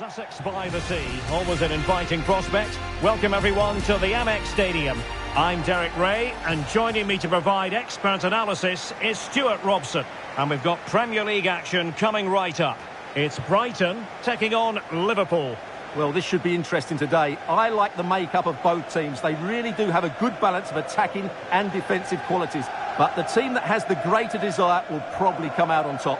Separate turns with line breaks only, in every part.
Sussex by the sea, always an inviting prospect. Welcome everyone to the Amex Stadium. I'm Derek Ray, and joining me to provide expert analysis is Stuart Robson. And we've got Premier League action coming right up. It's Brighton taking on Liverpool.
Well, this should be interesting today. I like the makeup of both teams. They really do have a good balance of attacking and defensive qualities. But the team that has the greater desire will probably come out on top.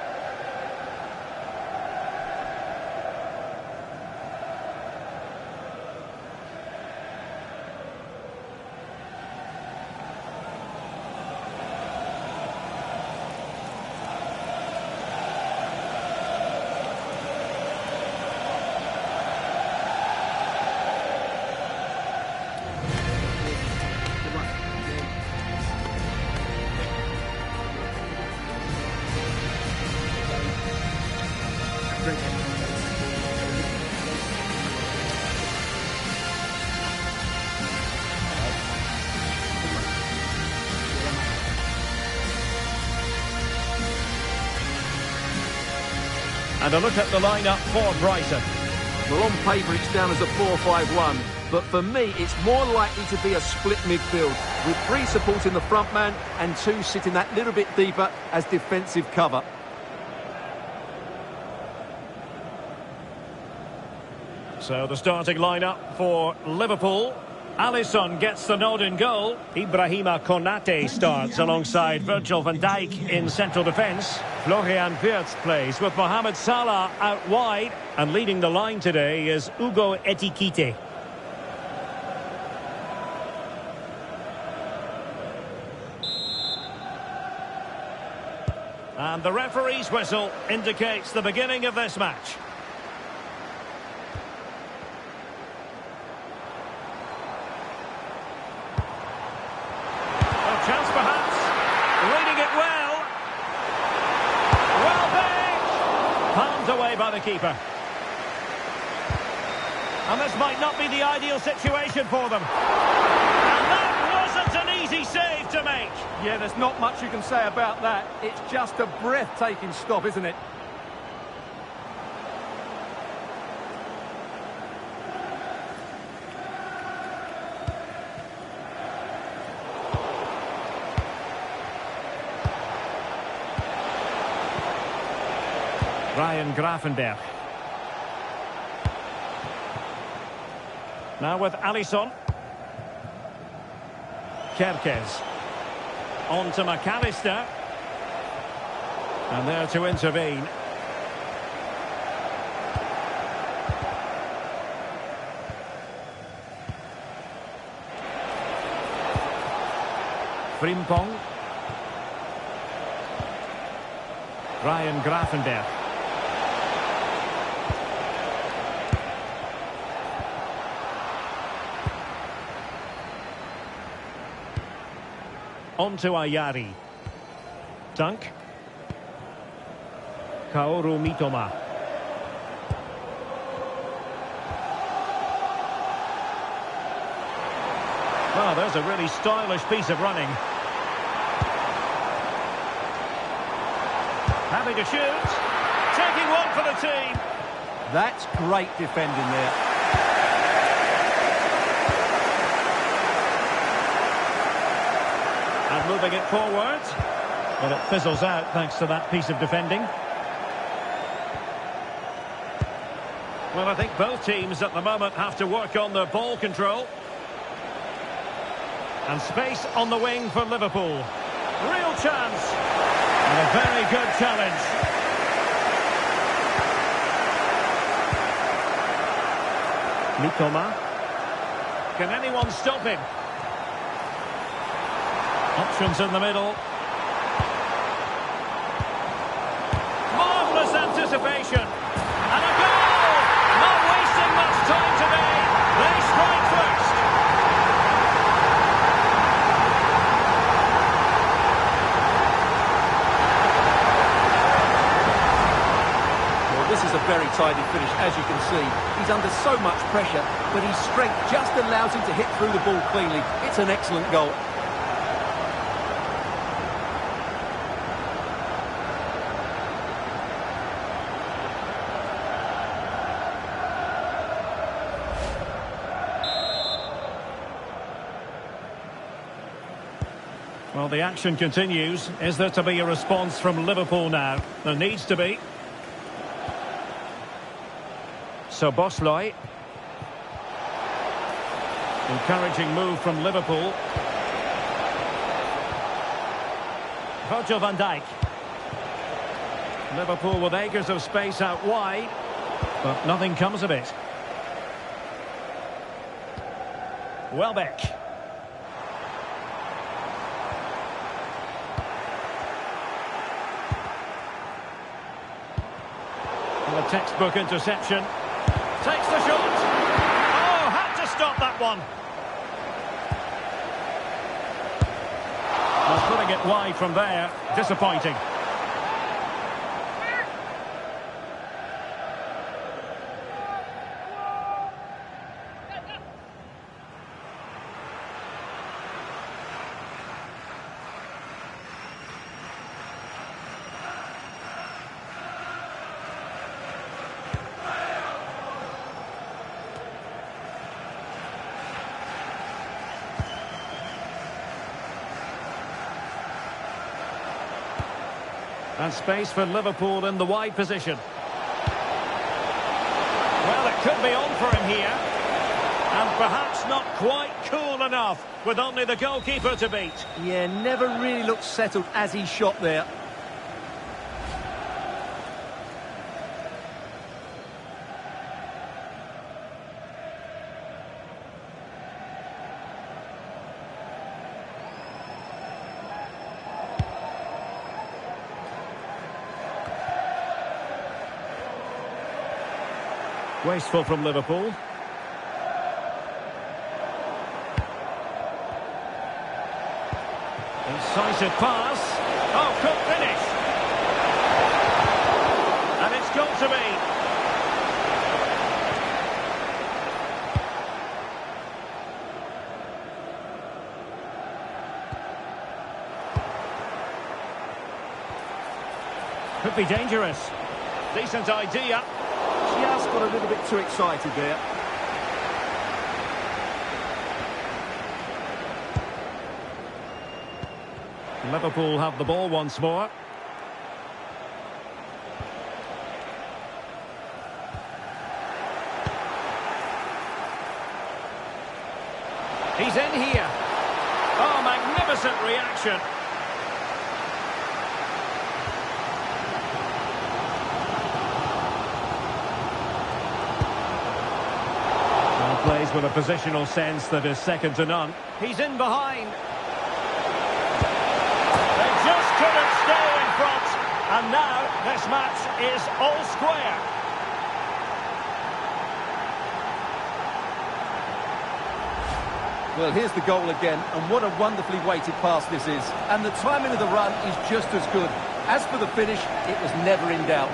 And a look at the lineup for Brighton.
Well, on paper it's down as a 4-5-1, but for me it's more likely to be a split midfield, with 3 supporting the front man and 2 sitting that little bit deeper as defensive cover.
So the starting lineup for Liverpool. Alisson gets the nod in goal. Ibrahima Konate starts alongside Virgil van Dijk in central defence. Florian Wirtz plays with Mohamed Salah out wide. And leading the line today is Hugo Ekitike. And the referee's whistle indicates the beginning of this match. Chance perhaps. Reading it well. Well banged. Palmed away by the keeper. And this might not be the ideal situation for them. And that wasn't an easy save to make.
Yeah, there's not much you can say about that. It's just a breathtaking stop, isn't it?
Ryan Gravenberch. Now with Alisson. Kerkez. On to McAllister. And there to intervene. Frimpong. Ryan Gravenberch. On to Ayari. Dunk. Kaoru Mitoma. Well, there's a really stylish piece of running. Having to shoot. Taking one for the team.
That's great defending there.
And moving it forward. But it fizzles out thanks to that piece of defending. Well, I think both teams at the moment have to work on their ball control. And space on the wing for Liverpool. Real chance. And a very good challenge. Mitoma. Can anyone stop him? Options in the middle. Marvellous anticipation. And a goal! Not wasting much time today. They strike first.
Well, this is a very tidy finish, as you can see. He's under so much pressure, but his strength just allows him to hit through the ball cleanly. It's an excellent goal.
Well, the action continues. Is there to be a response from Liverpool now? There needs to be. So Bosley. Encouraging move from Liverpool. Virgil van Dijk. Liverpool with acres of space out wide, but nothing comes of it. Welbeck. And a textbook interception. Takes the shot. Oh, had to stop that one. Well, putting it wide from there. Disappointing. And space for Liverpool in the wide position. Well, it could be on for him here. And perhaps not quite cool enough, with only the goalkeeper to beat.
Yeah, never really looked settled as he shot there.
Wasteful from Liverpool. Incisive pass. Oh, could finish. And it's got to be. Could be dangerous. Decent idea.
Just got a little bit too excited there.
Liverpool have the ball once more. He's in here. Oh, magnificent reaction. Plays with a positional sense that is second to none. He's in behind. They just couldn't stay in front. And now this match is all square.
Well, here's the goal again, and what a wonderfully weighted pass this is. And the timing of the run is just as good. As for the finish, it was never in doubt.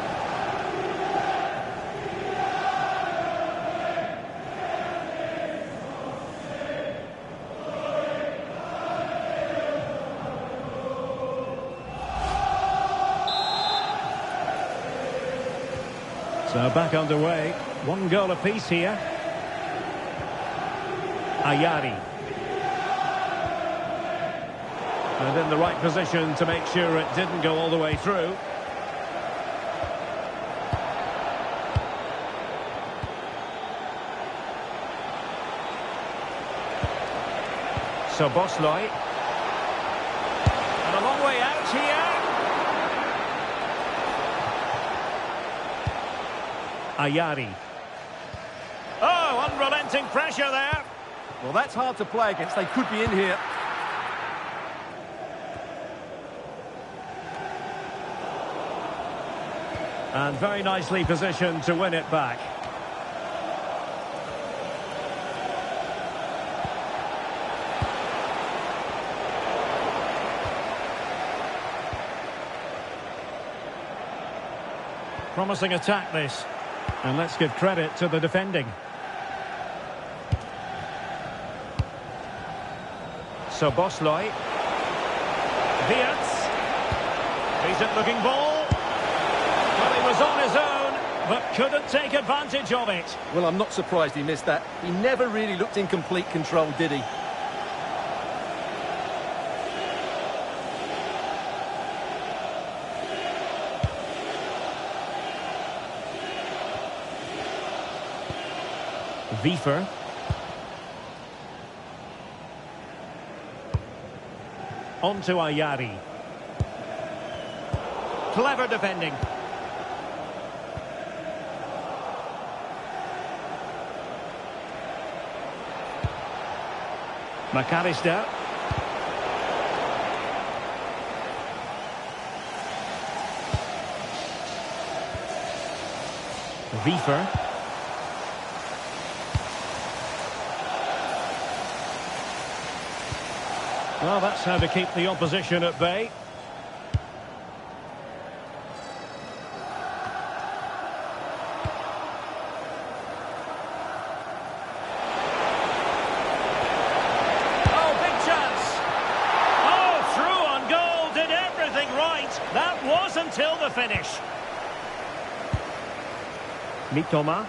So back underway. One goal apiece here. Ayari. And in the right position to make sure it didn't go all the way through. So Bosley. And a long way out here. Ayari. Oh, unrelenting pressure there.
Well, that's hard to play against. They could be in here.
And very nicely positioned to win it back. Promising attack this. And let's give credit to the defending. So Bosley. Diaz. Decent looking ball. Well, he was on his own, but couldn't take advantage of it.
Well, I'm not surprised he missed that. He never really looked in complete control, did he?
Wiefer. On to Ayari. Clever defending. McAllister. Wiefer. Well, that's how to keep the opposition at bay. Oh, big chance. Oh, through on goal, did everything right. That was until the finish. Mitoma.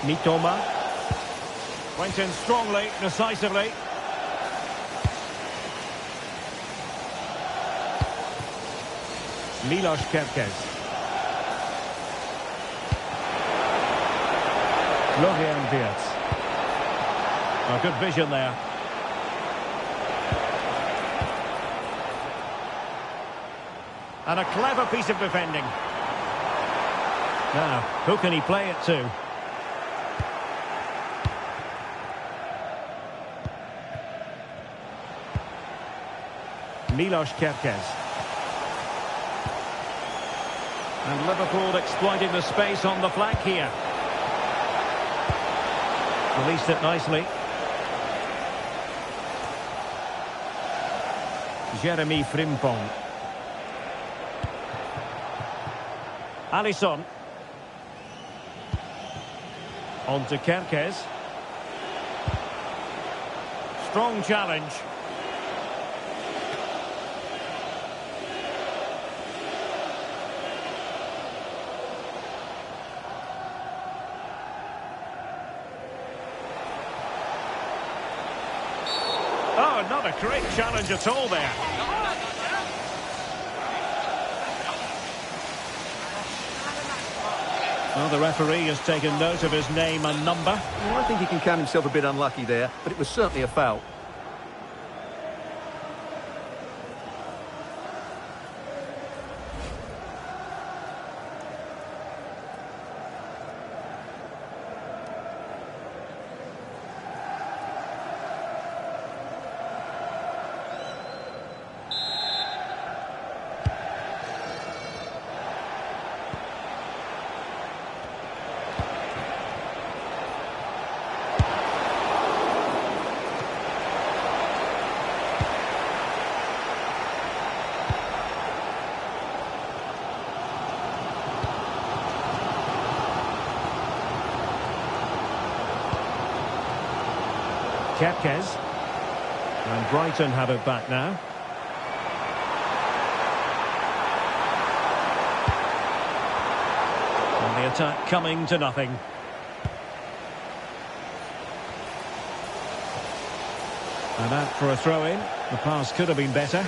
Mitoma. Went in strongly, decisively. Milos Kerkez. Florian Wirtz. Oh, good vision there. And a clever piece of defending. Now, who can he play it to? Milos Kerkez. And Liverpool exploiting the space on the flank here. Released it nicely. Jeremy Frimpong. Alisson. On to Kerkez. Strong challenge. Oh, not a great challenge at all there. Well, the referee has taken note of his name and number.
Well, I think he can count himself a bit unlucky there, but it was certainly a foul.
Kerkez. And Brighton have it back now. And the attack coming to nothing. And out for a throw-in. The pass could have been better.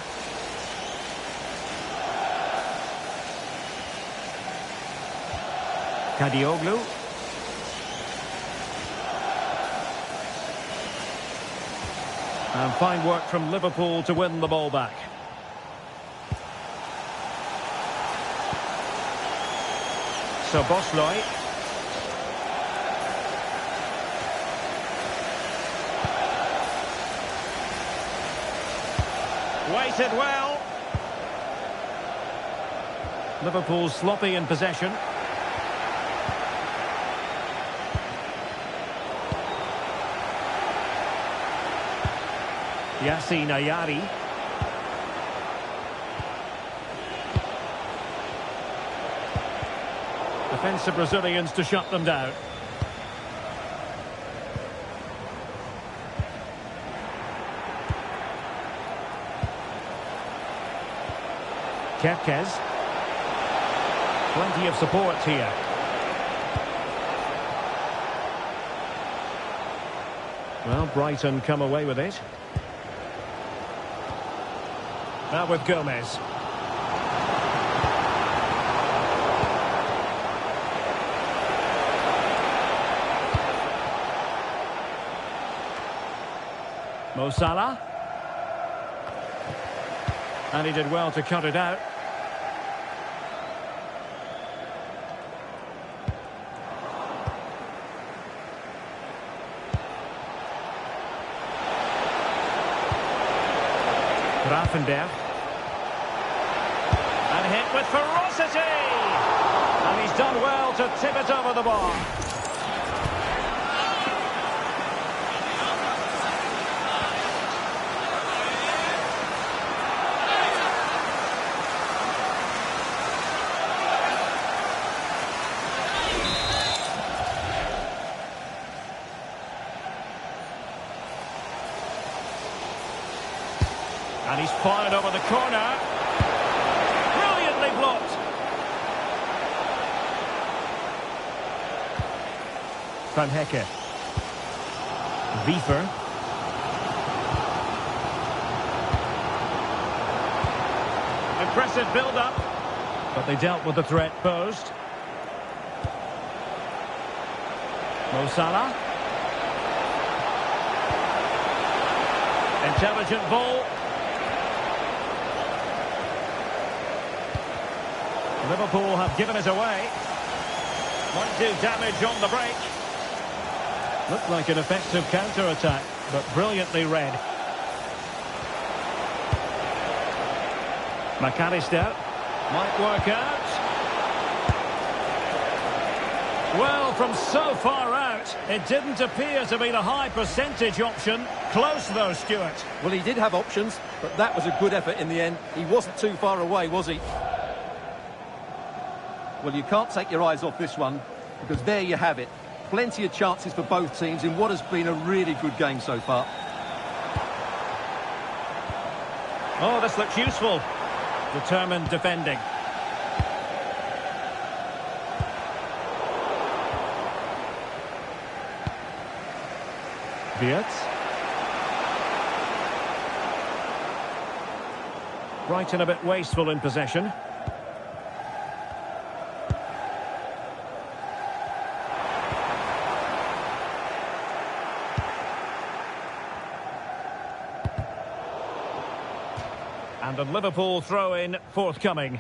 Kadioglu. And fine work from Liverpool to win the ball back. So Bosloy. Waited well. Liverpool sloppy in possession. Yassine Ayari. Defensive Brazilians to shut them down. Kerkez. Plenty of support here. Well, Brighton come away with it. Now with Gomez. Mo Salah. And he did well to cut it out. Grafenberg. And hit with ferocity! And he's done well to tip it over the bar. And he's fired over the corner. Brilliantly blocked. Van Hecke. Wiefer. Impressive build-up. But they dealt with the threat posed. Mo Salah. Intelligent ball. Liverpool have given it away. Might do damage on the break. Looked like an effective counter-attack, but brilliantly read. McAllister might work out. Well, from so far out, it didn't appear to be the high percentage option. Close though, Stuart.
Well, he did have options, but that was a good effort in the end. He wasn't too far away, was he? Well, you can't take your eyes off this one, because there you have it. Plenty of chances for both teams in what has been a really good game so far.
Oh, this looks useful. Determined defending. Wirtz. Brighton a bit wasteful in possession. And a Liverpool throw-in forthcoming.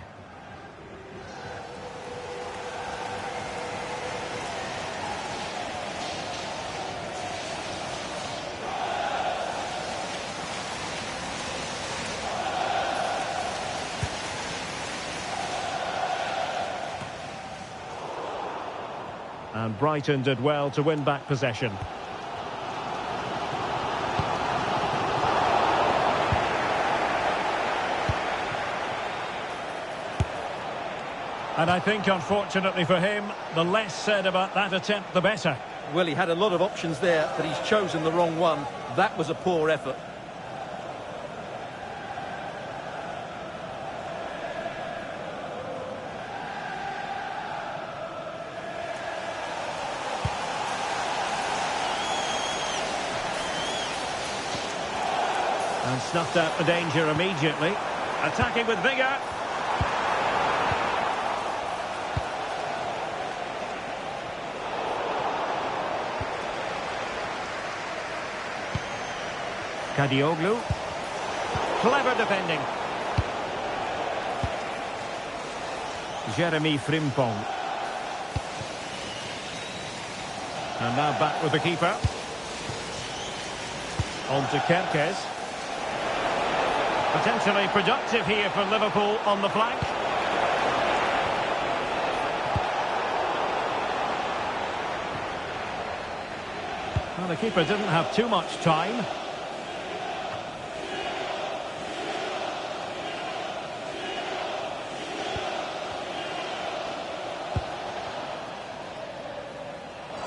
And Brighton did well to win back possession. And I think, unfortunately for him, the less said about that attempt, the better.
Well, he had a lot of options there, but he's chosen the wrong one. That was a poor effort.
And snuffed out the danger immediately. Attacking with vigour. Kadioglu. Clever defending. Jeremy Frimpong. And now back with the keeper. On to Kerkez. Potentially productive here for Liverpool on the flank. Well, the keeper didn't have too much time.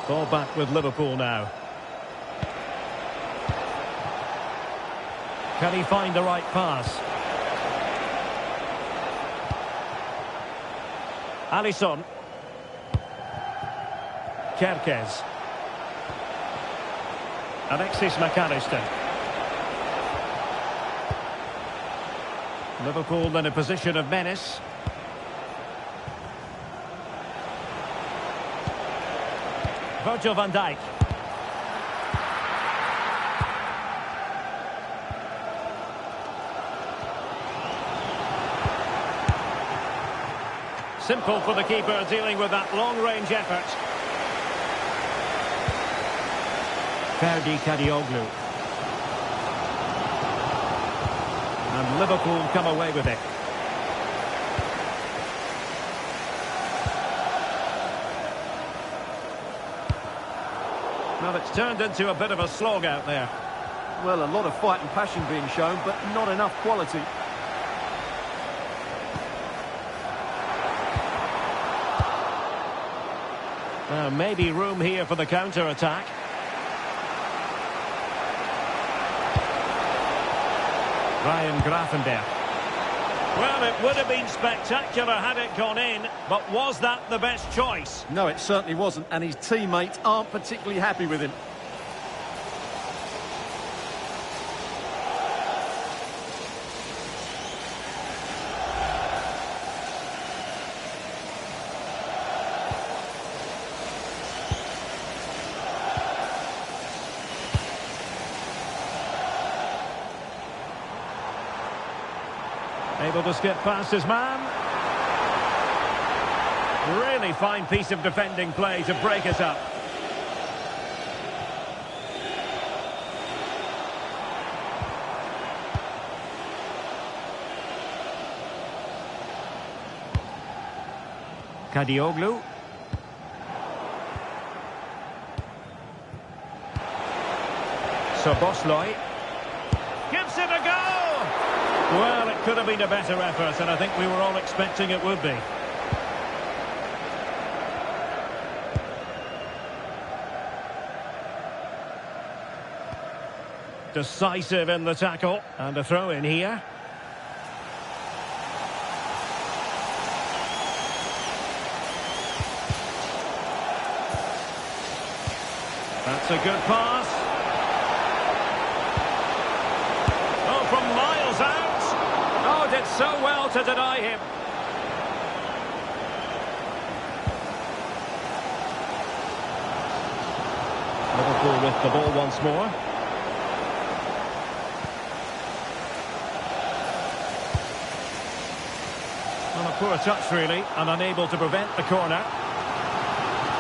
Ball back with Liverpool now. Can he find the right pass? Alisson. Kerkez. Alexis McAllister. Liverpool in a position of menace. Virgil van Dijk. Simple for the keeper dealing with that long-range effort. Ferdi Kadioglu. And Liverpool come away with it. Well, it's turned into a bit of a slog out there.
Well, a lot of fight and passion being shown, but not enough quality.
Maybe room here for the counter-attack. Ryan Gravenberch. Well, it would have been spectacular had it gone in, but was that the best choice?
No, it certainly wasn't, and his teammates aren't particularly happy with him.
Able to skip past his man. Really fine piece of defending play to break it up. Kadioglu. Szoboszlai. Gives it a go! Well, it could have been a better effort, and I think we were all expecting it would be. Decisive in the tackle, and a throw in here. That's a good pass. Oh, from miles out. Oh, did so well to deny him. Liverpool with the ball once more. Well, a poor touch really, and unable to prevent the corner.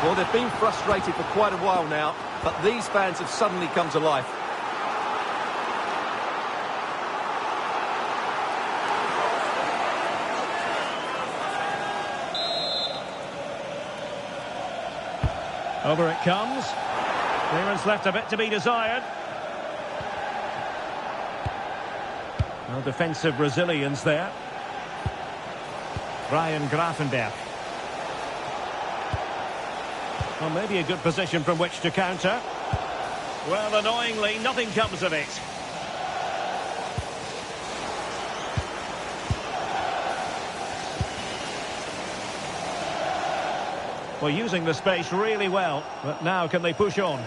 Well, they've been frustrated for quite a while now, but these fans have suddenly come to life.
Over it comes. Clearance left a bit to be desired. Well, defensive resilience there. Ryan Gravenberch. Well, maybe a good position from which to counter. Well, annoyingly, nothing comes of it. Well, using the space really well, but now can they push on?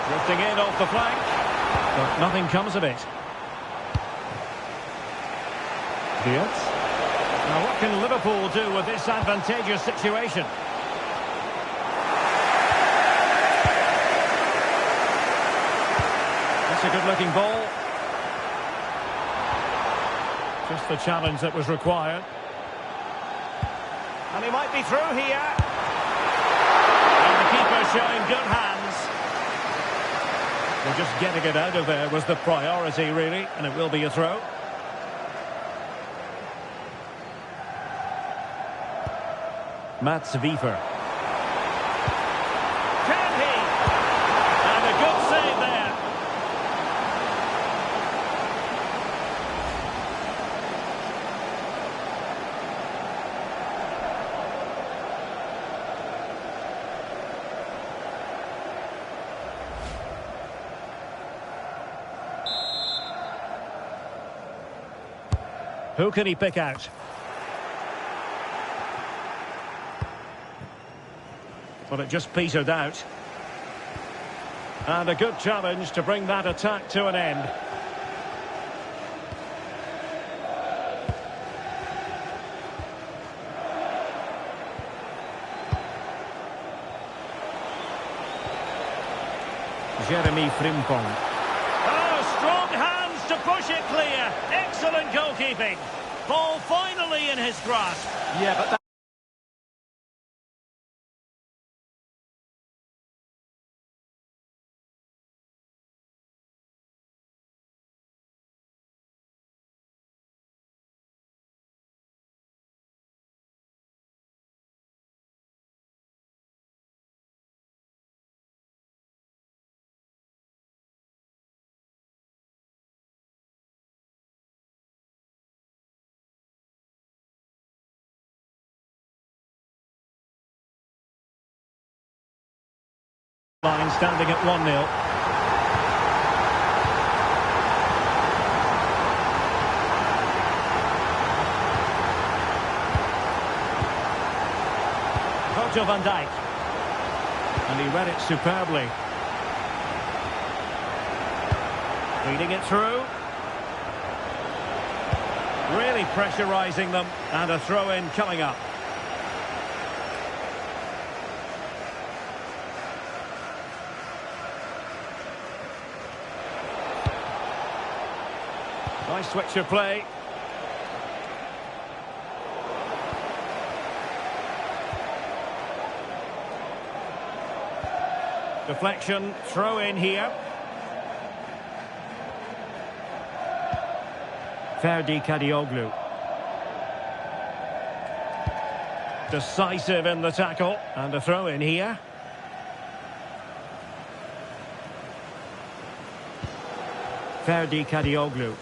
Drifting in off the flank, but nothing comes of it. Diaz. Now, what can Liverpool do with this advantageous situation? That's a good-looking ball. Just the challenge that was required. And he might be through here. And the keeper showing good hands. Well, just getting it out of there was the priority, really, and it will be a throw. Mats Wiefer. Can he? And a good save there. Who can he pick out? Well, it just petered out. And a good challenge to bring that attack to an end. Jeremy Frimpong. Oh, strong hands to push it clear. Excellent goalkeeping. Ball finally in his grasp.
Yeah, but that...
Line standing at 1-0. Virgil van Dijk. And he read it superbly. Feeding it through. Really pressurising them. And a throw-in coming up. Nice switch of play. Deflection, throw in here. Ferdi Kadioglu. Decisive in the tackle. And a throw in here. Ferdi Kadioglu.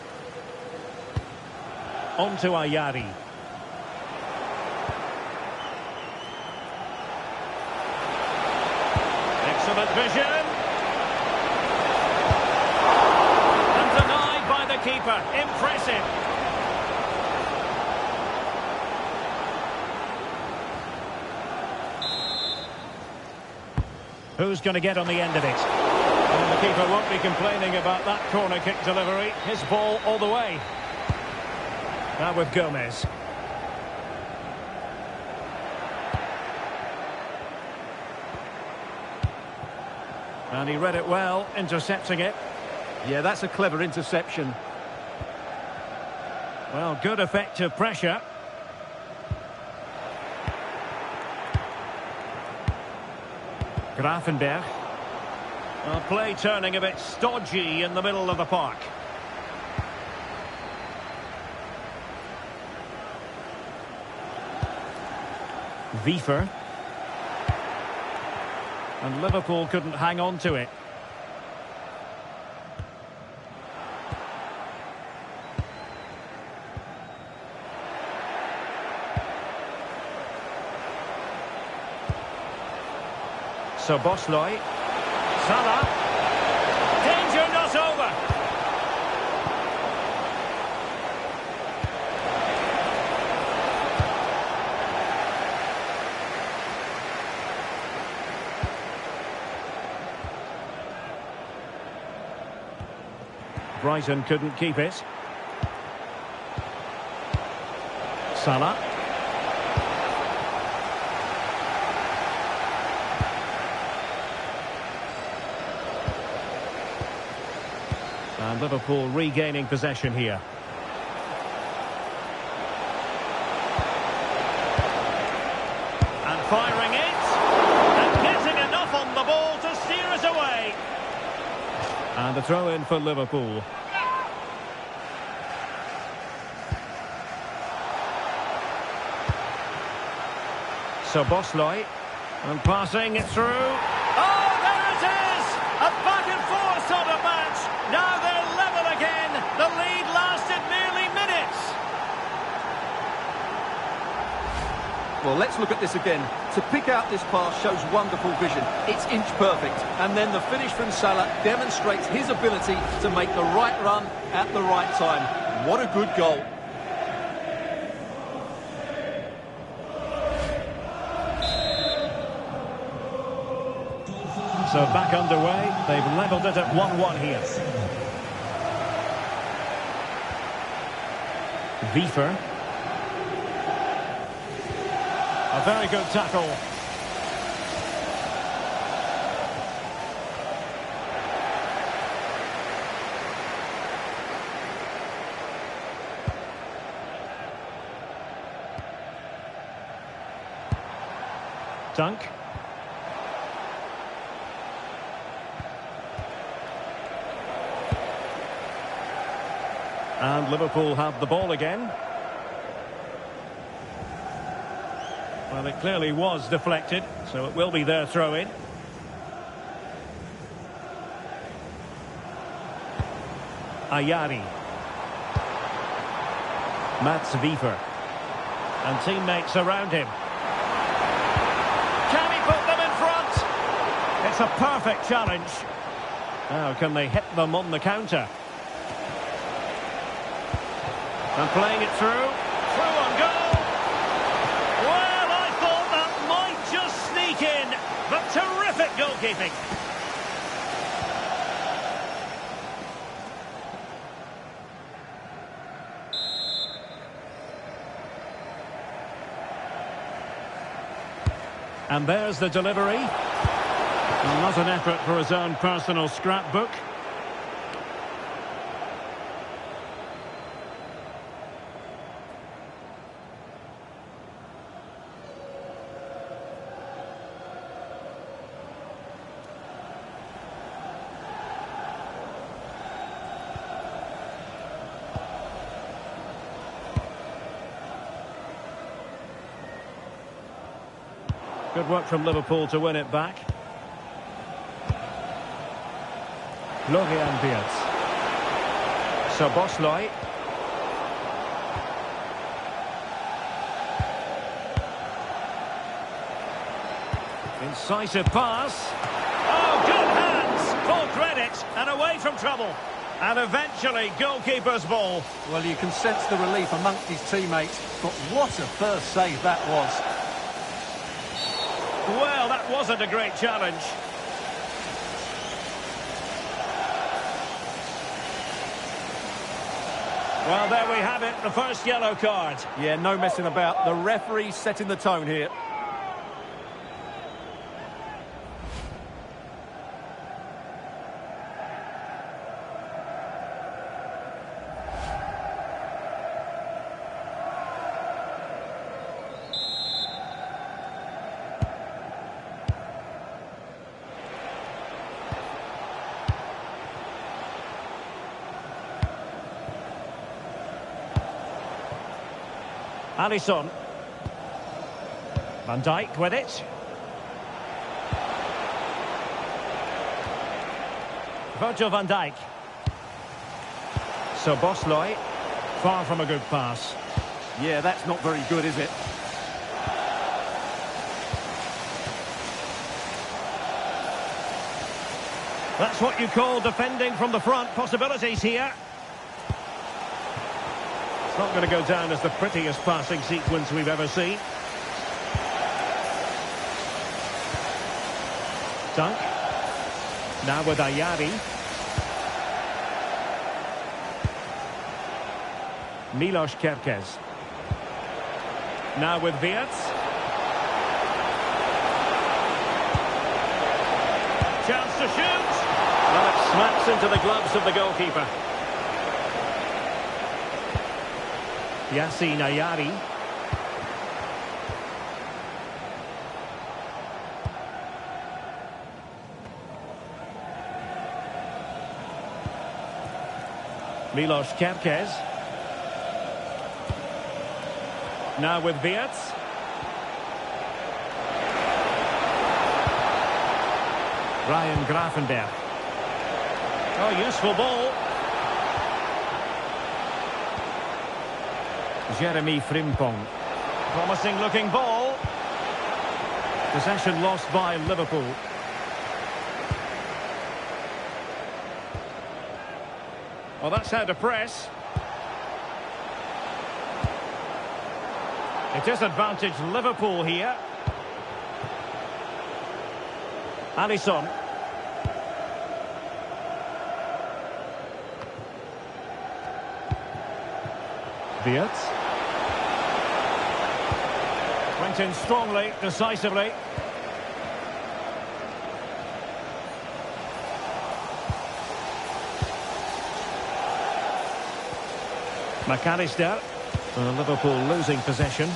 On to Ayari. Excellent vision. And denied by the keeper. Impressive. Who's going to get on the end of it? And the keeper won't be complaining about that corner kick delivery. His ball all the way. Now with Gomez. And he read it well, intercepting it.
Yeah, that's a clever interception.
Well, good effective pressure. Grafenberg. Well, play turning a bit stodgy in the middle of the park. Wiefer. And Liverpool couldn't hang on to it. So Bosley. Salah. Danger not over. Brighton couldn't keep it. Salah. And Liverpool regaining possession here. And firing it. And getting enough on the ball to steer it away. And a throw in for Liverpool. So Bosley. And passing it through. Oh, there it is! A back and forth sort of match. Now they're level again. The lead lasted merely minutes.
Well, let's look at this again. To pick out this pass shows wonderful vision. It's inch perfect. And then the finish from Salah demonstrates his ability to make the right run at the right time. What a good goal.
So back underway. They've levelled it at 1-1 here. Wiefer. A very good tackle. Dunk. And Liverpool have the ball again. Well, it clearly was deflected, so it will be their throw-in. Ayari. Mats Wiever. And teammates around him. Can he put them in front? It's a perfect challenge. Now, can they hit them on the counter? And playing it through. Through on goal. Well, I thought that might just sneak in. But terrific goalkeeping. And there's the delivery. Well, not an effort for his own personal scrapbook. Good work from Liverpool to win it back. Florian Wirtz. Szoboszlai. Incisive pass. Oh, good hands. Full credit and away from trouble. And eventually, goalkeeper's ball.
Well, you can sense the relief amongst his teammates, but what a first save that was.
Well, that wasn't a great challenge. Well, there we have it, the first yellow card.
Yeah, no messing about. The referee setting the tone here.
Alisson. Van Dijk with it. Virgil van Dijk. Szoboszlai. Far from a good pass.
Yeah, that's not very good, is it?
That's what you call defending from the front. Possibilities here. It's not going to go down as the prettiest passing sequence we've ever seen. Dunk. Now with Ayari. Milos Kerkez. Now with Wirtz. Chance to shoot. Well, it smacks into the gloves of the goalkeeper. Yassine Ayari. Milos Kerkez. Now with Wirtz. Ryan Gravenberch. Oh, useful ball. Jeremy Frimpong. Promising looking ball. Possession lost by Liverpool. Well, that's how to press. It is advantage Liverpool here. Alisson. Wirtz. Went in strongly, decisively. McAllister. Liverpool losing possession.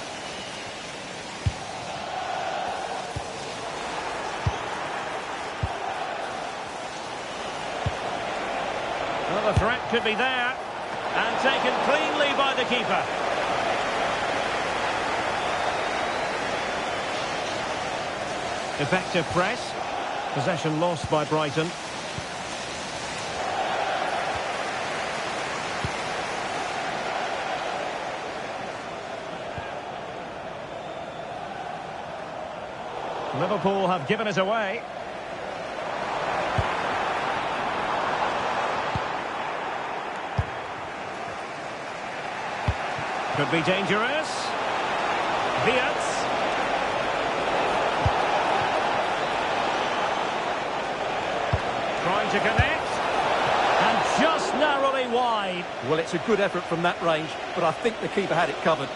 the threat could be there. And taken cleanly by the keeper. Effective press. Possession lost by Brighton. Liverpool have given it away. Could be dangerous. Vietz. Trying to connect. And just narrowly wide.
Well, it's a good effort from that range, but I think the keeper had it covered.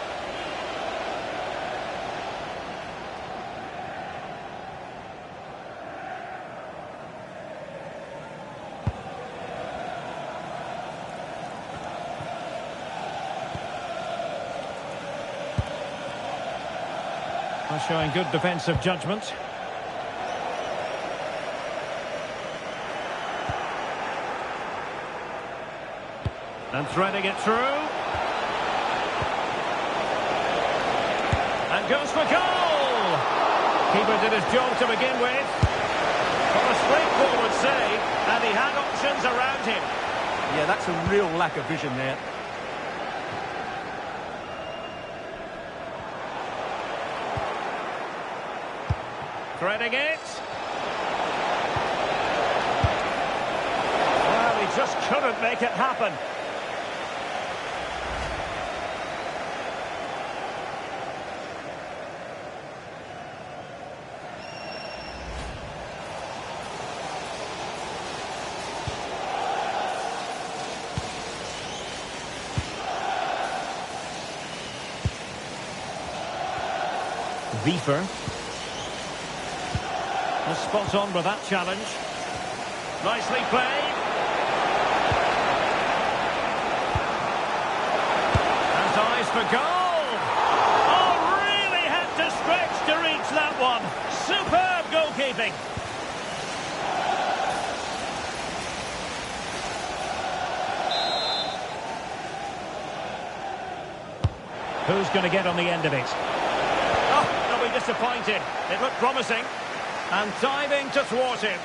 Showing good defensive judgment. And threading it through. And goes for goal! Keeper did his job to begin with. Well, a straightforward save, and he had options around him.
Yeah, that's a real lack of vision there.
Threading it. Well, he just couldn't make it happen. Wiefer. Spot on with that challenge. Nicely played. And eyes for goal. Oh, really had to stretch to reach that one. Superb goalkeeping. Who's going to get on the end of it? Oh, they'll be disappointed. It looked promising. And diving to thwart him.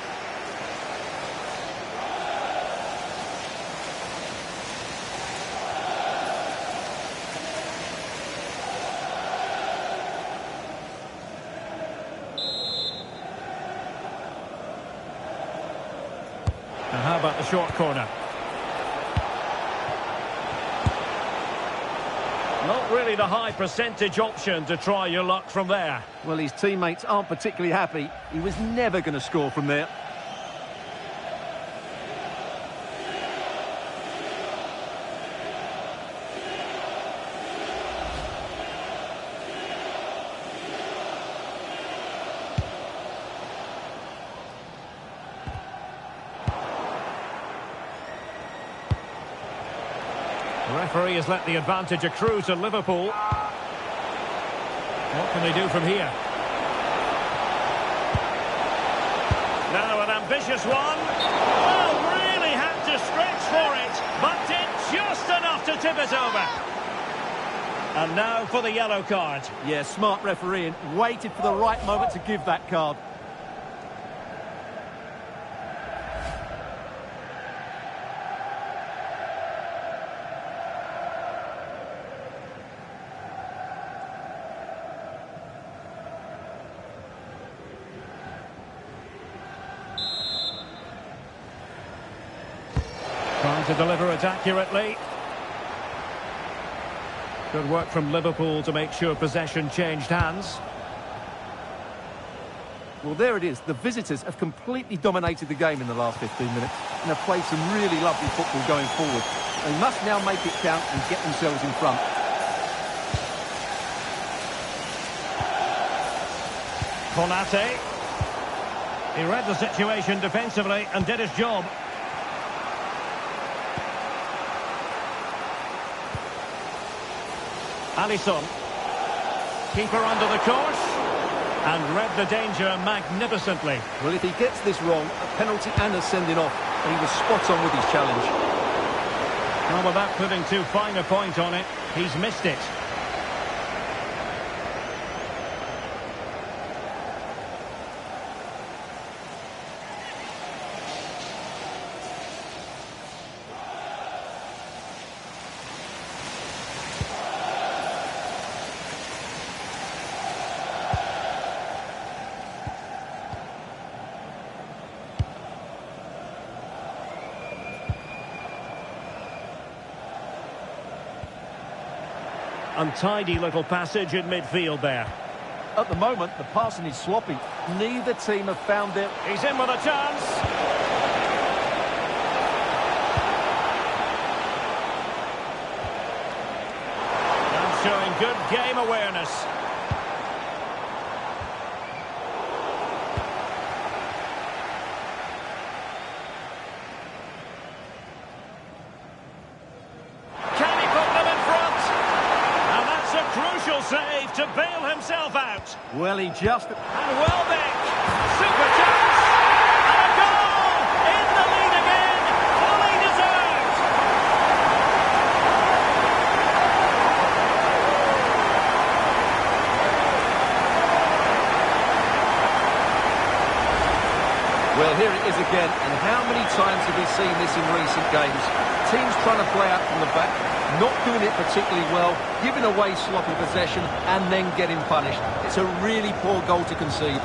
And how about the short corner? Not really the high percentage option to try your luck from there.
Well, his teammates aren't particularly happy. He was never going to score from there.
The referee has let the advantage accrue to Liverpool. What can they do from here? Now an ambitious one. Well, really had to stretch for it, but did just enough to tip it over. And now for the yellow card.
Yeah, smart refereeing. Waited for the right moment to give that card.
Trying to deliver it accurately. Good work from Liverpool to make sure possession changed hands.
Well, there it is. The visitors have completely dominated the game in the last 15 minutes and have played some really lovely football going forward. They must now make it count and get themselves in front.
Konate. He read the situation defensively and did his job. Alisson. Keeper under the course. And read the danger magnificently.
Well, if he gets this wrong, a penalty and a sending off, and he was spot on with his challenge.
Well, without putting too fine a point on it, he's missed it. Untidy little passage in midfield there.
At the moment, the passing is sloppy. Neither team have found their...
He's in with a chance. And showing good game awareness. Save to bail himself out.
Well, he just...
And Welbeck. Super chance. And a goal. In the lead again. Fully deserved.
Well, here it is again. And how many times have we seen this in recent games? Teams trying to play out from the back, not doing it particularly well, giving away sloppy possession and then getting punished. It's a really poor goal to concede.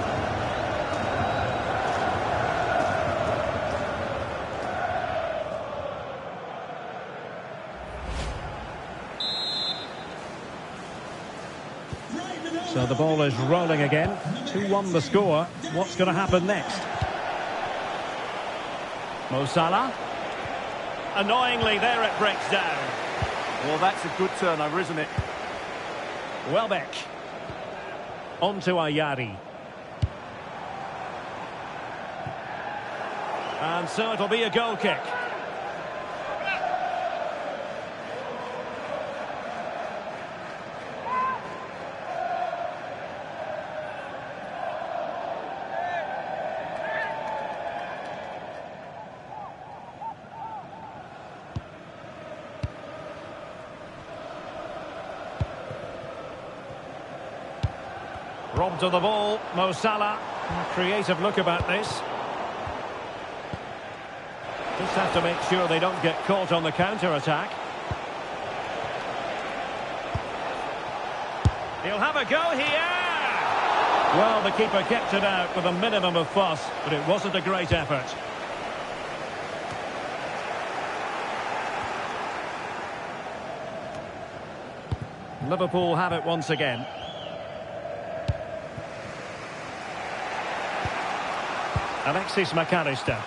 So the ball is rolling again. 2-1 the score. What's going to happen next? Mo Salah. Annoyingly, there it breaks down.
Well, that's a good turnover, isn't it?
Welbeck. On to Ayari. And so it'll be a goal kick. Robbed of the ball, Mo Salah. Creative look about this. Just have to make sure they don't get caught on the counter-attack. He'll have a go here! Well, the keeper kept it out with a minimum of fuss, but it wasn't a great effort. Liverpool have it once again. Alexis McAllister.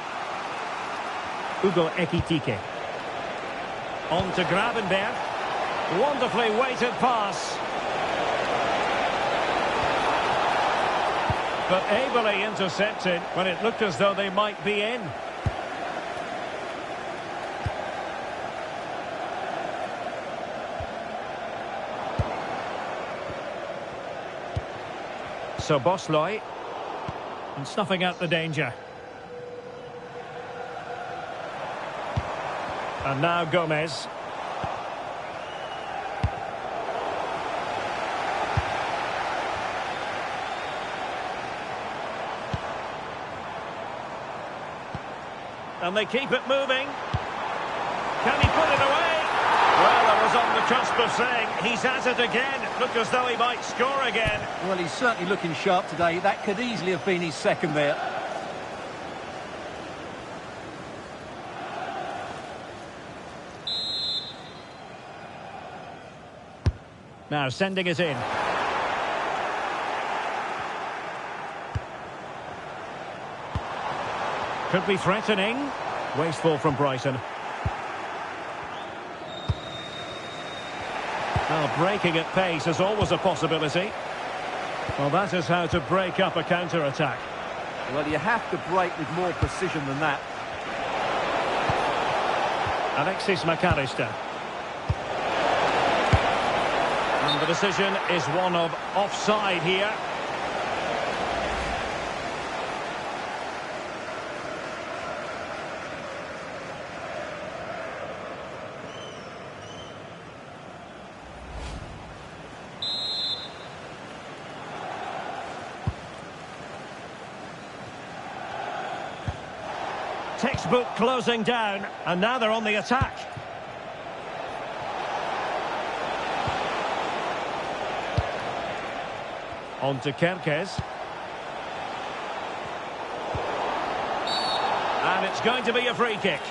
Hugo Ekitike. On to Gravenberg. Wonderfully weighted pass. But ably intercepted when it looked as though they might be in. So Bosloy. And snuffing out the danger. And now Gomez. And they keep it moving. Can he put it away? Well, I was on the cusp of saying he's at it again. Looked as though he might score again.
Well, he's certainly looking sharp today. That could easily have been his second there.
Now sending it in. Could be threatening. Wasteful from Brighton. Now breaking at pace is always a possibility. Well, that is how to break up a counter-attack.
Well, you have to break with more precision than that.
Alexis McAllister. And the decision is one of offside here. Textbook closing down, and now they're on the attack. On to Kerkez. And it's going to be a free kick.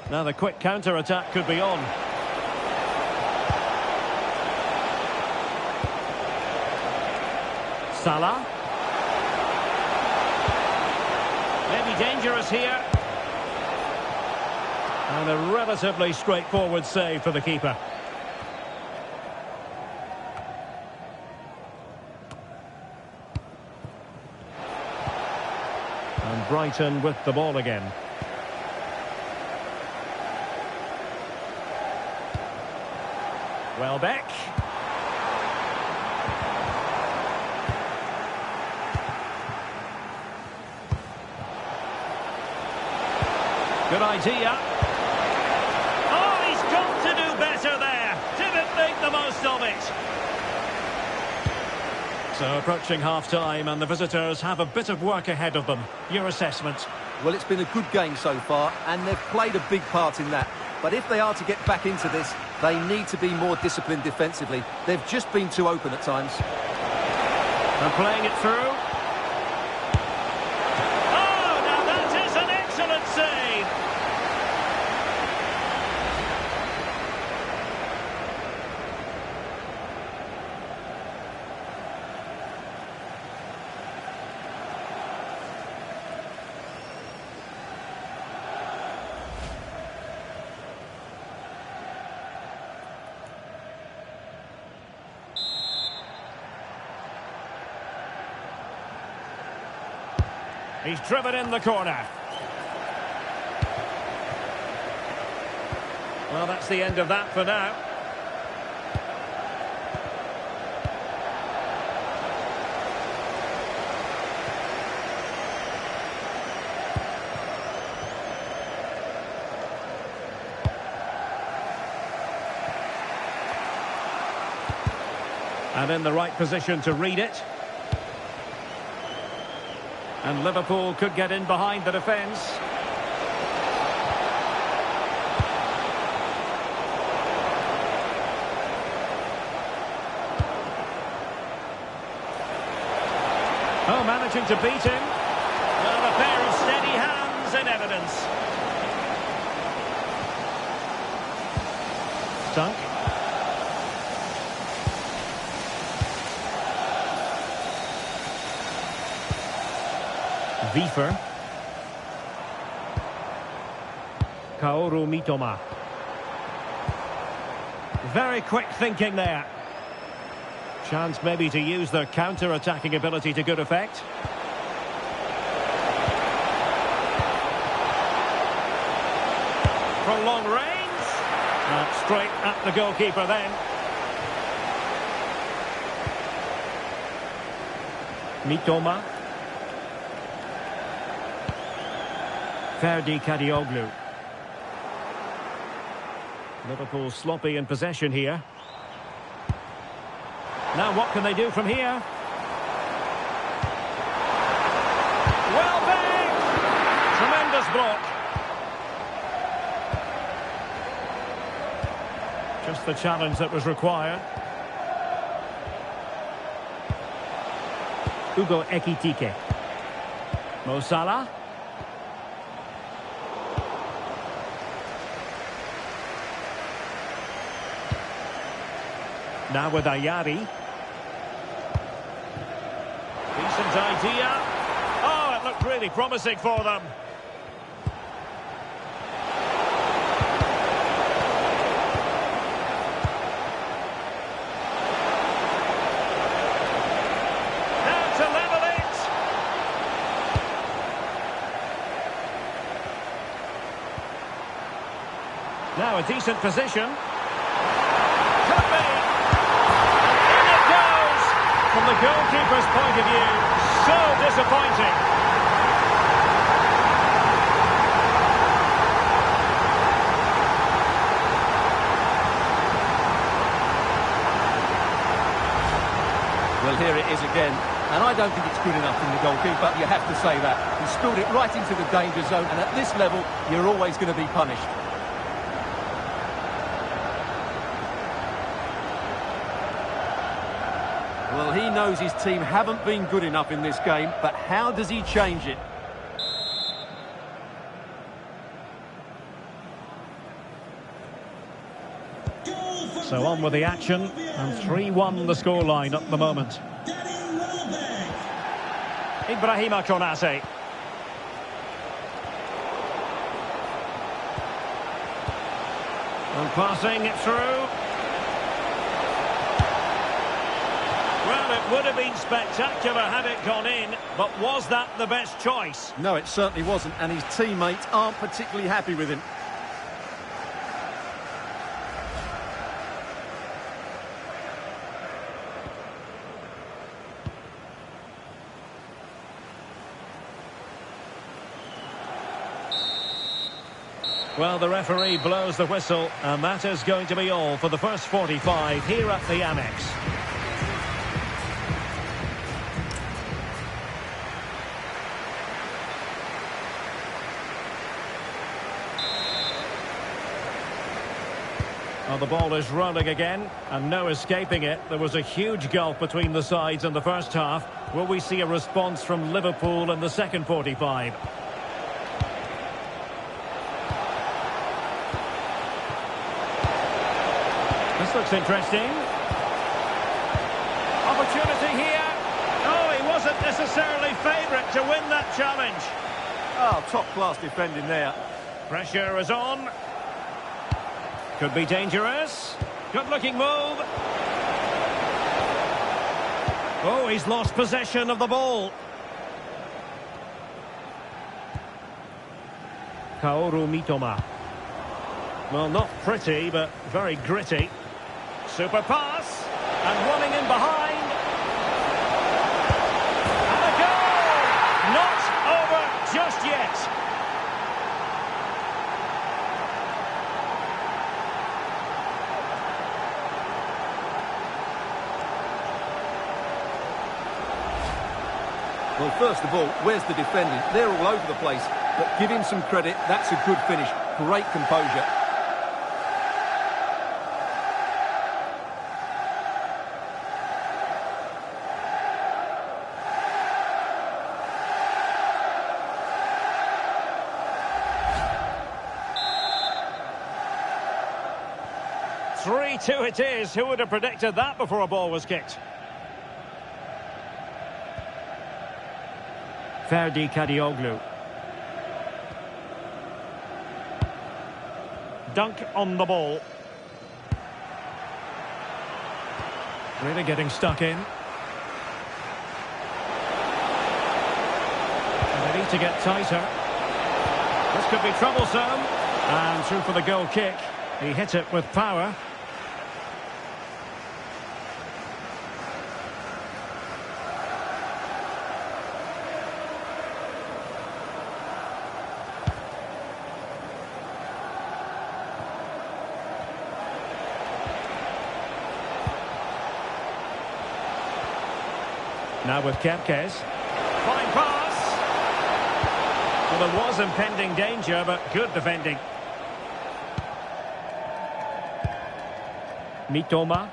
Now the quick counter-attack could be on. Salah. Maybe dangerous here. And a relatively straightforward save for the keeper. And Brighton with the ball again. Welbeck. Good idea. Oh, he's got to do better there. Didn't make the most of it. So approaching half-time, and the visitors have a bit of work ahead of them. Your assessment?
Well, it's been a good game so far, and they've played a big part in that. But if they are to get back into this, they need to be more disciplined defensively. They've just been too open at times.
And playing it through. Oh, now that is an excellent save. He's driven in the corner. Well, that's the end of that for now. And in the right position to read it. And Liverpool could get in behind the defence. Oh, managing to beat him. Well, a pair of steady hands in evidence. Dunk. Wiefer. Kaoru Mitoma. Very quick thinking there. Chance maybe to use their counter-attacking ability to good effect. From long range. Straight at the goalkeeper then. Mitoma. Ferdi Kadioglu. Liverpool sloppy in possession here. Now what can they do from here? Well back! Tremendous block. Just the challenge that was required. Ugo Ekitike. Mo Salah. Now with Ayari. Decent idea. Oh, it looked really promising for them. Now to level it. Now a decent position. Could be. In it goes! From the goalkeeper's point of view, so disappointing.
Well, here it is again. And I don't think it's good enough from the goalkeeper, you have to say that. He spilled it right into the danger zone, and at this level, you're always going to be punished. Well, he knows his team haven't been good enough in this game, but how does he change it?
So on with the action, and 3-1 the scoreline at the moment. Ibrahima Konate. And passing it through. Well, it would have been spectacular had it gone in, but was that the best choice?
No, it certainly wasn't, and his teammates aren't particularly happy with him.
Well, the referee blows the whistle, and that is going to be all for the first 45 here at the Amex. Well, the ball is rolling again, and no escaping it. There was a huge gulf between the sides in the first half. Will we see a response from Liverpool in the second 45? This looks interesting. Opportunity here. Oh, he wasn't necessarily favourite to win that challenge.
Oh, top-class defending there.
Pressure is on. Could be dangerous. Good-looking move. Oh, he's lost possession of the ball. Kaoru Mitoma. Well, not pretty, but very gritty. Super pass, and running in behind. And a goal! Not over just yet.
Well, first of all, where's the defending? They're all over the place, but give him some credit. That's a good finish. Great composure.
Two it is. Who would have predicted that before a ball was kicked? Ferdi Kadioglu. Dunk on the ball. Really getting stuck in. And they need to get tighter. This could be troublesome. And through for the goal kick. He hit it with power. Now with Kepkes. Fine pass. Well, there was impending danger, but good defending. Mitoma.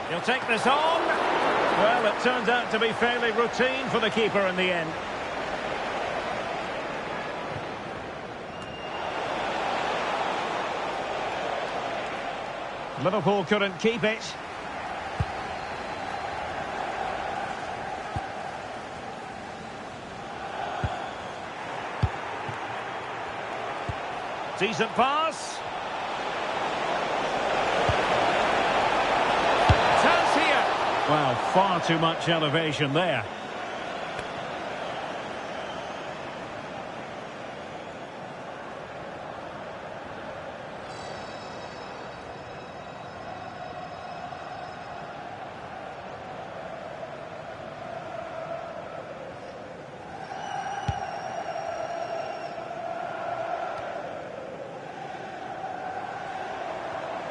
He'll take this on. Well, it turned out to be fairly routine for the keeper in the end. Liverpool couldn't keep it. Decent pass. Chance here. Well, far too much elevation there.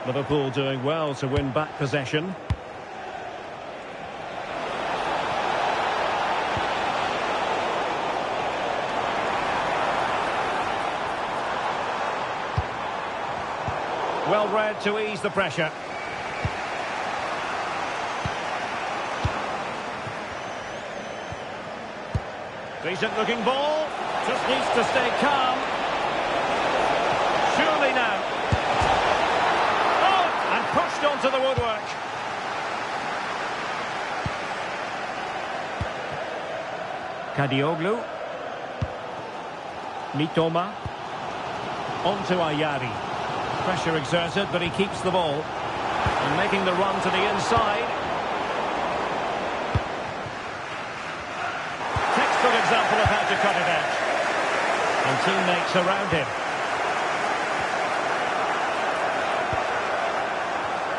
Liverpool doing well to win back possession. Well read to ease the pressure. Decent looking ball. Just needs to stay calm. Surely now. Oh, and pushed onto the woodwork. Kadioglu. Mitoma. Onto Ayari. Pressure exerted, but he keeps the ball. And making the run to the inside. Textbook example of how to cut it out. And teammates around him.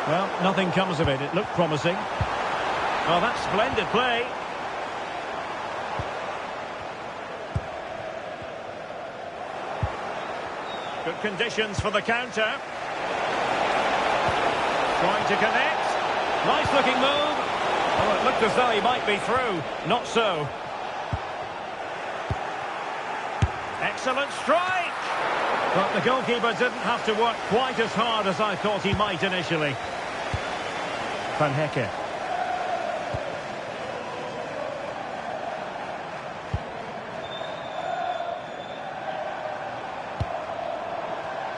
Well, nothing comes of it. It looked promising. Oh, that's splendid play. Good conditions for the counter. Trying to connect. Nice looking move. Oh, it looked as though he might be through. Not so. Excellent strike. But the goalkeeper didn't have to work quite as hard as I thought he might initially. Van Hecke.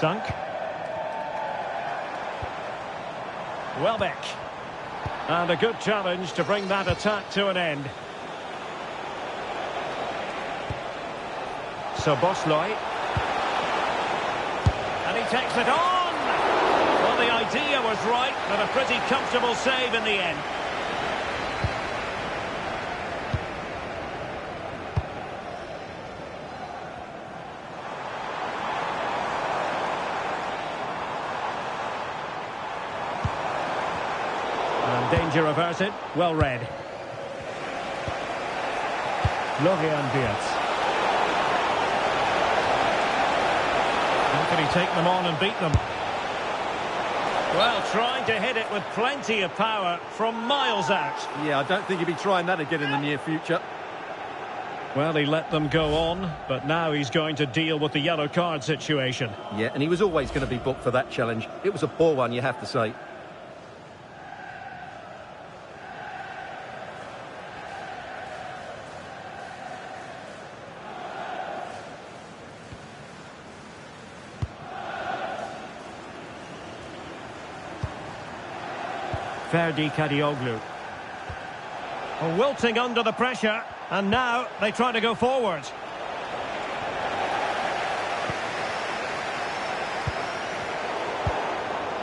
Dunk. Welbeck. And a good challenge to bring that attack to an end. So Bosley. And he takes it on. Well, the idea was right, but a pretty comfortable save in the end. Danger averted. Well read. Florian Wirtz. How can he take them on and beat them? Well, trying to hit it with plenty of power from miles out.
Yeah, I don't think he'll be trying that again in the near future.
Well, he let them go on, but now he's going to deal with the yellow card situation.
Yeah, and he was always going to be booked for that challenge. It was a poor one, you have to say.
Ferdi Kadioglu. Wilting under the pressure, and now they try to go forward.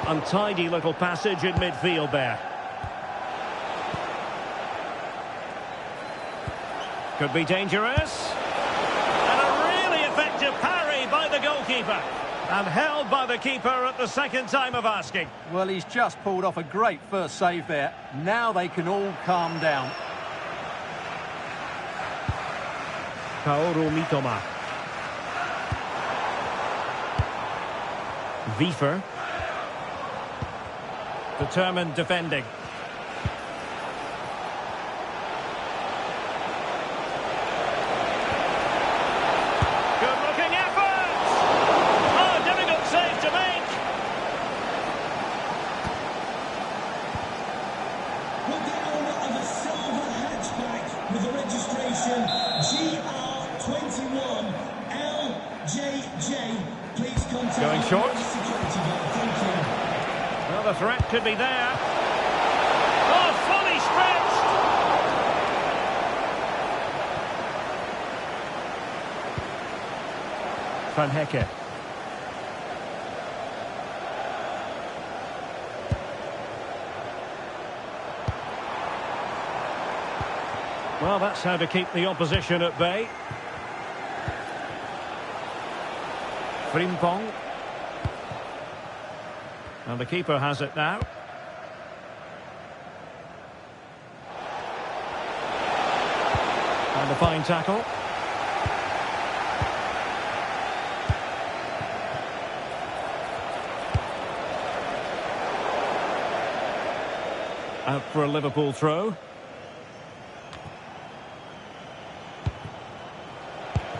Untidy little passage in midfield there. Could be dangerous. And a really effective parry by the goalkeeper. And held by the keeper at the second time of asking.
Well, he's just pulled off a great first save there. Now they can all calm down.
Kaoru Mitoma. Wiefer. Determined defending. Going short. Well, the threat could be there. Oh, fully stretched. Van Hecke. Well, that's how to keep the opposition at bay. Frimpong. And the keeper has it now. And a fine tackle. Out for a Liverpool throw.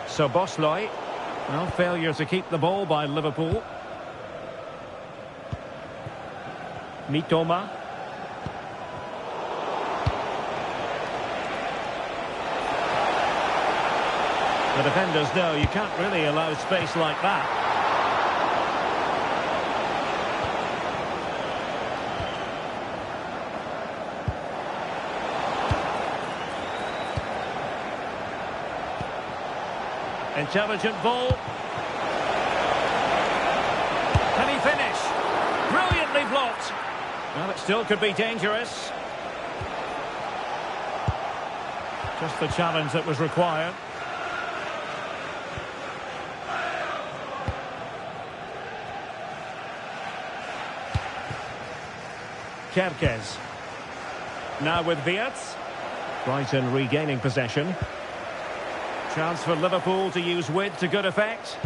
So Bosley. Well, failure to keep the ball by Liverpool. Mitoma. The defenders know you can't really allow space like that. Intelligent ball. Can he finish? Brilliantly blocked. Well, it still could be dangerous. Just the challenge that was required. Kerkez. Now with Wirtz. Brighton regaining possession. Chance for Liverpool to use width to good effect.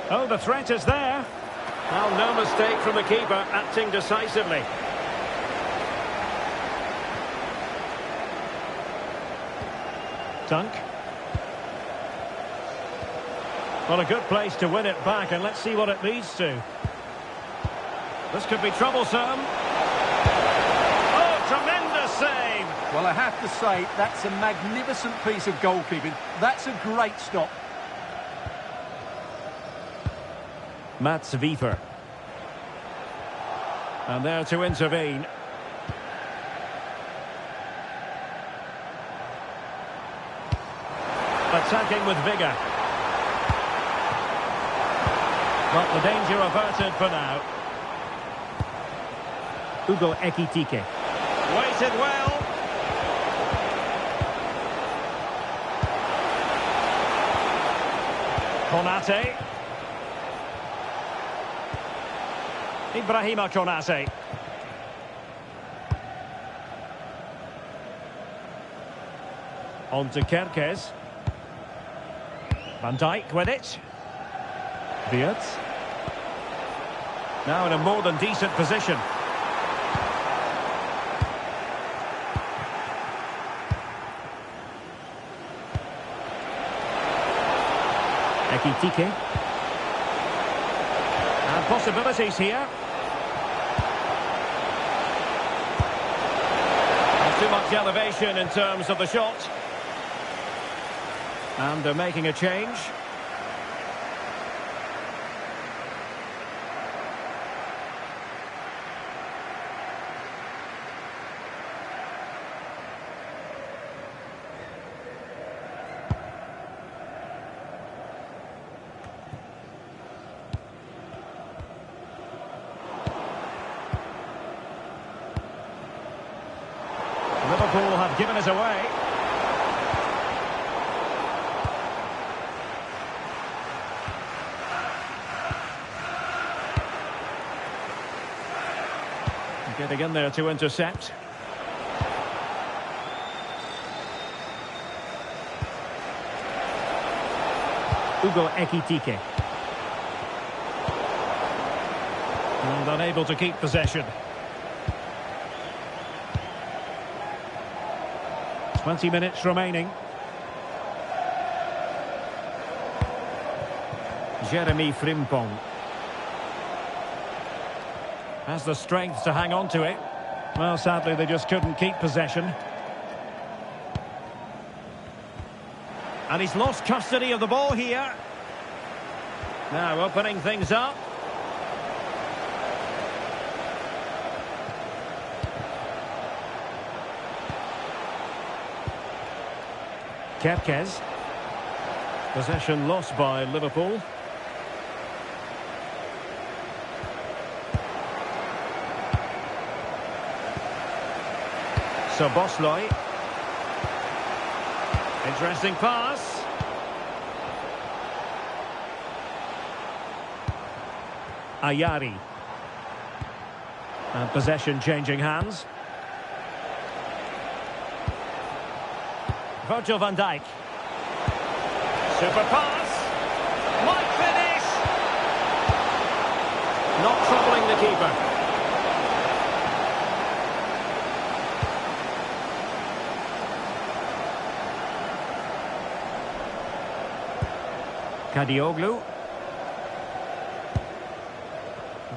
Oh, the threat is there. Well, no mistake from the keeper, acting decisively. Dunk. Well, a good place to win it back, and let's see what it leads to. This could be troublesome. Oh, tremendous save!
Well, I have to say, that's a magnificent piece of goalkeeping. That's a great stop.
Mats Wiefer. And there to intervene. Attacking with vigour. But the danger averted for now. Ugo Ekitike. Waited well. Konate. Ibrahima Konate. On to Kerkez. Van Dijk with it. Wirtz. Now in a more than decent position. Ekitike. And possibilities here. Not too much elevation in terms of the shot. And they're making a change. Liverpool have given us away. Getting in there to intercept. Ugo Ekitike. And unable to keep possession. 20 minutes remaining. Jeremy Frimpong. Has the strength to hang on to it. Well, sadly, they just couldn't keep possession. And he's lost custody of the ball here. Now opening things up. Kerkez. Possession lost by Liverpool. So Bosley. Interesting pass. Ayari. And possession changing hands. Virgil van Dijk. Super pass. Might finish. Not troubling the keeper. Kadioglu.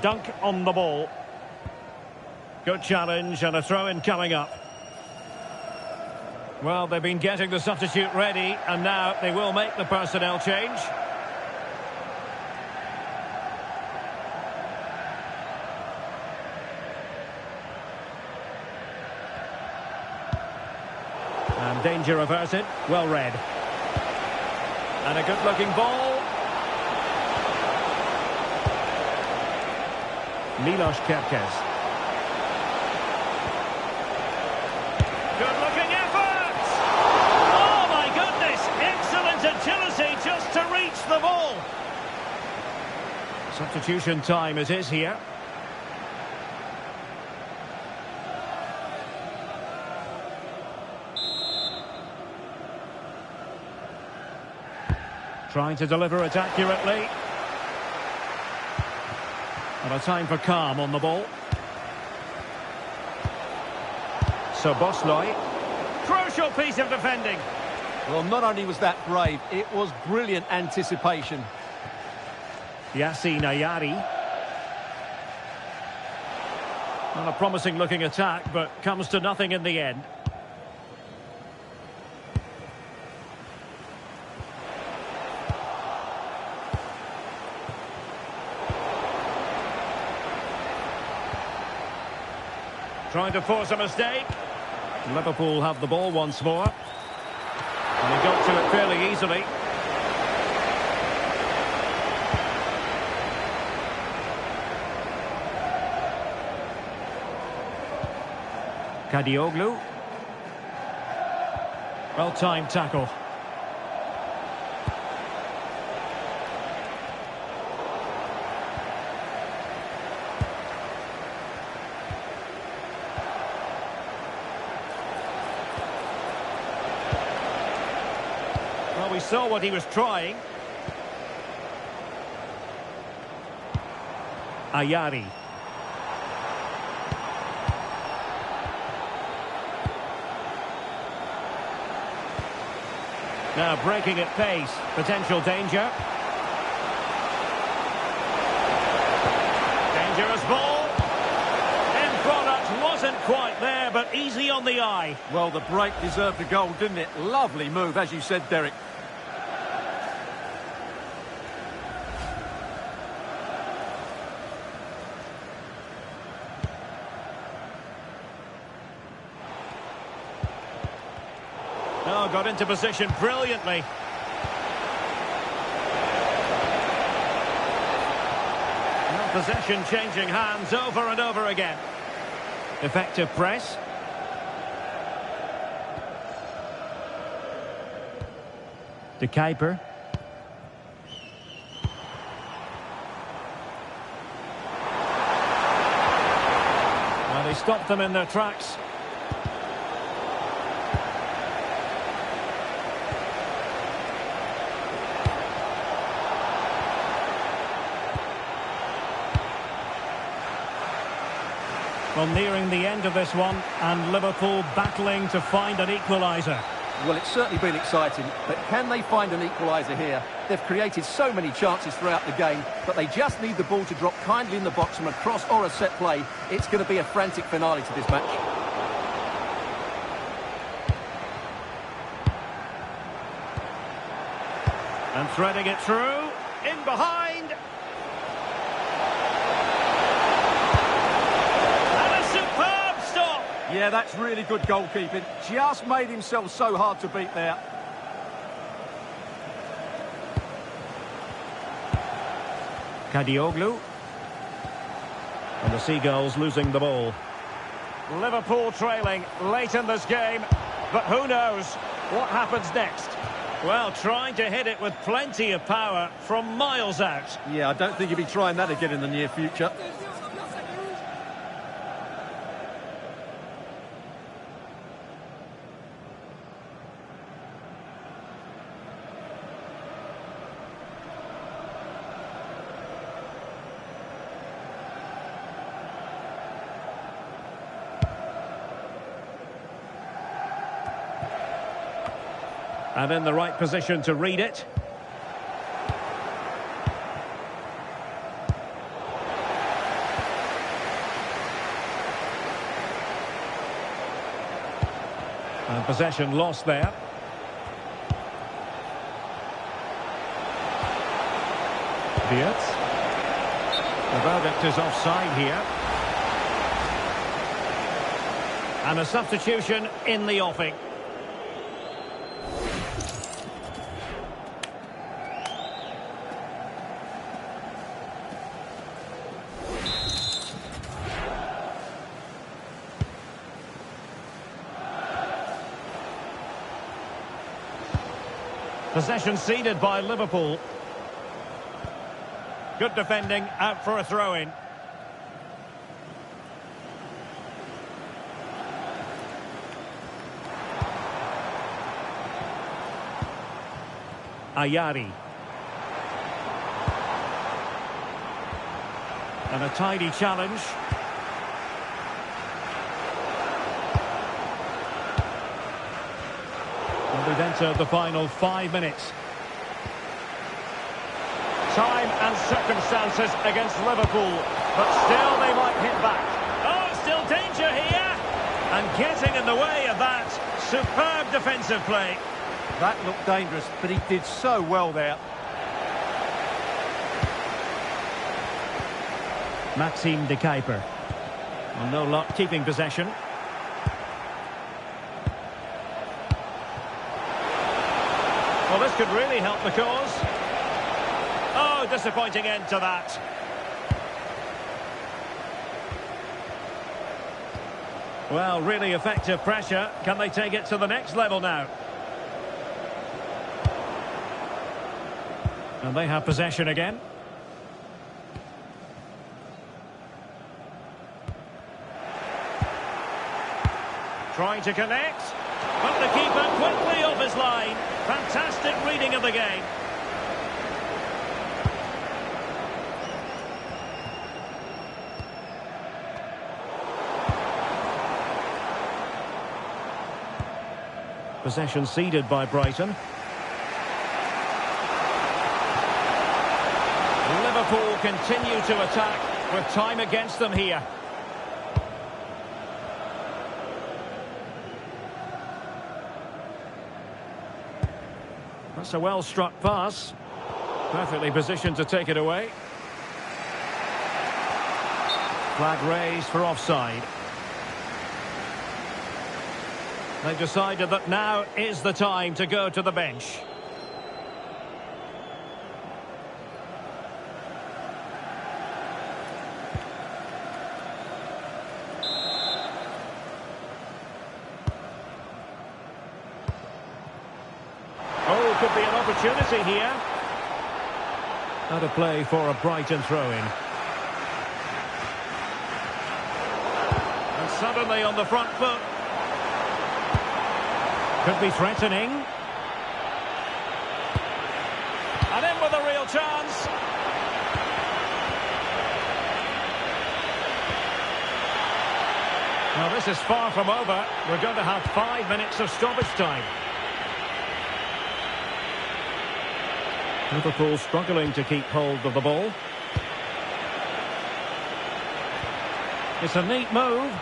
Dunk on the ball. Good challenge and a throw-in coming up. Well, they've been getting the substitute ready, and now they will make the personnel change. And danger averted. Well read. And a good-looking ball. Milos Kerkez. Good-looking effort! Oh, my goodness! Excellent agility just to reach the ball. Substitution time it is here. Trying to deliver it accurately. And a time for calm on the ball. So Bosloy. Crucial piece of defending.
Well, not only was that brave, it was brilliant anticipation.
Yassine Ayari. Well, a promising looking attack, but comes to nothing in the end. Trying to force a mistake. Liverpool have the ball once more. And they got to it fairly easily. Kadioglu. Well-timed tackle. Well, we saw what he was trying. Ayari. Now breaking at pace. Potential danger. Dangerous ball. End product wasn't quite there, but easy on the eye.
Well, the break deserved a goal, didn't it? Lovely move, as you said, Derek.
Oh, got into position brilliantly. Well, possession changing hands over and over again. Effective press. De Kuiper. Well, they stopped them in their tracks. Well, nearing the end of this one, and Liverpool battling to find an equaliser.
Well, it's certainly been exciting, but can they find an equaliser here? They've created so many chances throughout the game, but they just need the ball to drop kindly in the box from a cross or a set play. It's going to be a frantic finale to this match.
And threading it through, in behind.
Yeah, that's really good goalkeeping. Just made himself so hard to beat there.
Kadioglu. And the Seagulls losing the ball. Liverpool trailing late in this game. But who knows what happens next? Well, trying to hit it with plenty of power from miles out.
Yeah, I don't think he'll be trying that again in the near future.
And in the right position to read it. And possession lost there. Diaz. The verdict is offside here. And a substitution in the offing. Possession ceded by Liverpool. Good defending, out for a throw-in. Ayari. And a tidy challenge. And we've entered the final 5 minutes. Time and circumstances against Liverpool, but still they might hit back. Oh, still danger here! And getting in the way of that superb defensive play.
That looked dangerous, but he did so well there.
Maxime de Kuiper. Well, no luck keeping possession. Well, this could really help the cause. Oh, disappointing end to that. Well, really effective pressure. Can they take it to the next level now? And they have possession again. Trying to connect. But the keeper quickly off his line. Fantastic reading of the game. Possession ceded by Brighton. Liverpool continue to attack with time against them here. That's a well-struck pass. Perfectly positioned to take it away. Flag raised for offside. They've decided that now is the time to go to the bench. Oh, could be an opportunity here. Out of play for a Brighton throw-in. And suddenly on the front foot. Could be threatening. And in with a real chance. Now this is far from over. We're going to have 5 minutes of stoppage time. Liverpool struggling to keep hold of the ball. It's a neat move.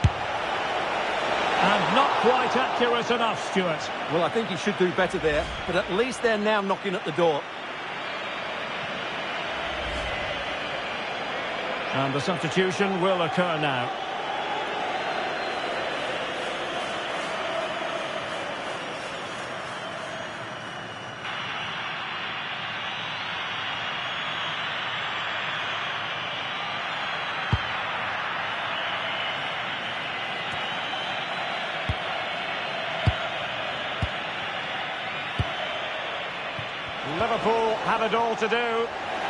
And not quite accurate enough, Stuart.
Well, I think he should do better there, but at least they're now knocking at the door.
And the substitution will occur now. Liverpool have it all to do,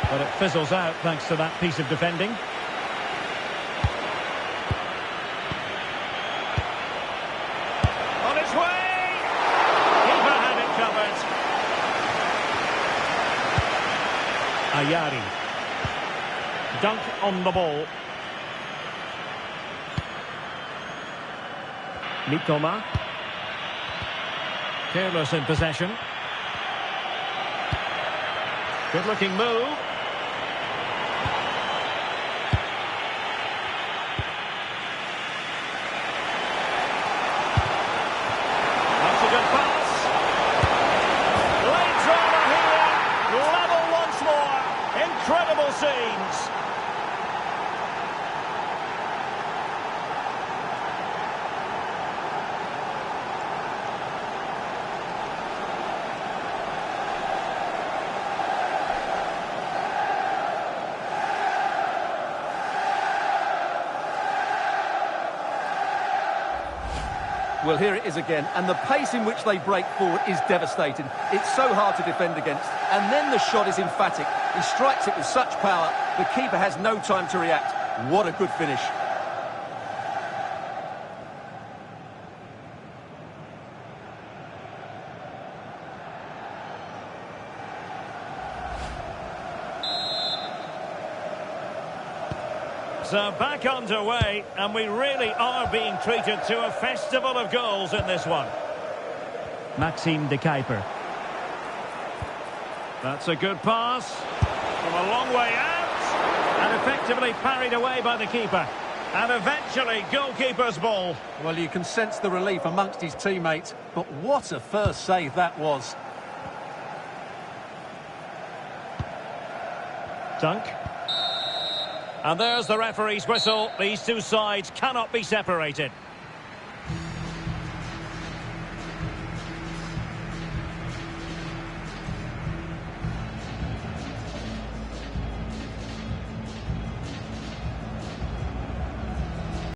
but it fizzles out thanks to that piece of defending. On its way! Keeper had it covered. Ayari. Dunk on the ball. Mitoma. Careless in possession. Good-looking move. That's a good pass. Late drama here. Level once more. Incredible scenes.
Well, here it is again, and the pace in which they break forward is devastating. It's so hard to defend against. And then the shot is emphatic. He strikes it with such power, the keeper has no time to react. What a good finish.
So back underway, and we really are being treated to a festival of goals in this one. Maxime de Kuiper. That's a good pass. From a long way out. And effectively parried away by the keeper. And eventually, goalkeeper's ball.
Well, you can sense the relief amongst his teammates, but what a first save that was.
Dunk. And there's the referee's whistle. These two sides cannot be separated.